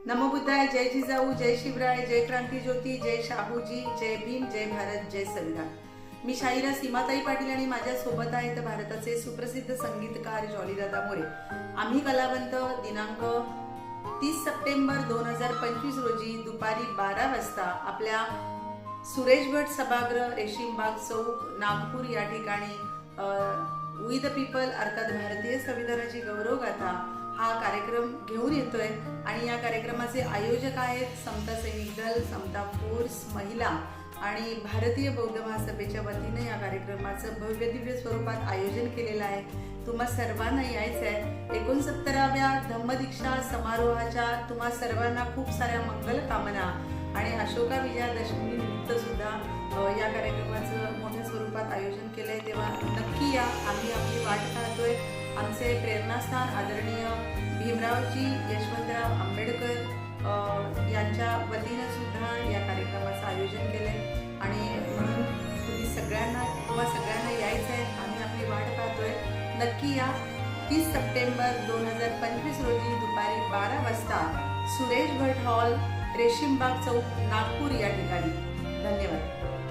नमो बुद्धाय, जय जिजाऊ, जय शिवराय, जय क्रांती ज्योती, जय शाहूजी, जय भीम, जय भारत, जय संविधान। मी शाहिरा सीमाताई पाटील आणि माझ्या सोबत आहेत भारताचे सुप्रसिद्ध संगीतकार जॉलीदादा मोरे। आम्ही कलावंत दिनांक 30 सप्टेंबर 2025 रोजी दुपारी 12 वाजता आपल्या सुरेश भट सभागृह, रेशीमबाग चौक, नागपूर या ठिकाणी वी द पीपल अर्थात भारतीय संविधानाची गौरवगाथा हा कार्यक्रम घेऊन येतोय। आणि या कार्यक्रमाचे आयोजक आहेत समता सैनिक दल, समता फोर्स, महिला आणि भारतीय बौद्ध महासभेच्या वतीने या कार्यक्रमाचं भव्य दिव्य स्वरूपात आयोजन केलेलं आहे। तुम्हा सर्वांना यायचं आहे। 69व्या धम्मदीक्षा समारोहाच्या तुम्हा सर्वांना खूप साऱ्या मंगल कामना आणि अशोका विजयादशमी निमित्त सुद्धा या कार्यक्रमाचं मोठ्या स्वरूपात आयोजन केलंय, तेव्हा नक्की या। आम्ही आपली वाट पाहतोय। आमचे प्रेरणास्थान आदरणीय भीमरावजी यशवंतराव आंबेडकर यांच्या वतीने सुद्धा या कार्यक्रमाचं आयोजन केलंय आणि म्हणून तुम्हा सगळ्यांना यायचं आहे। आम्ही आपली वाट पाहतोय, नक्की या। 30 सप्टेंबर 2025 रोजी दुपारी 12 वाजता सुरेश भट हॉल, रेशीमबाग चौक, नागपूर या ठिकाणी। धन्यवाद।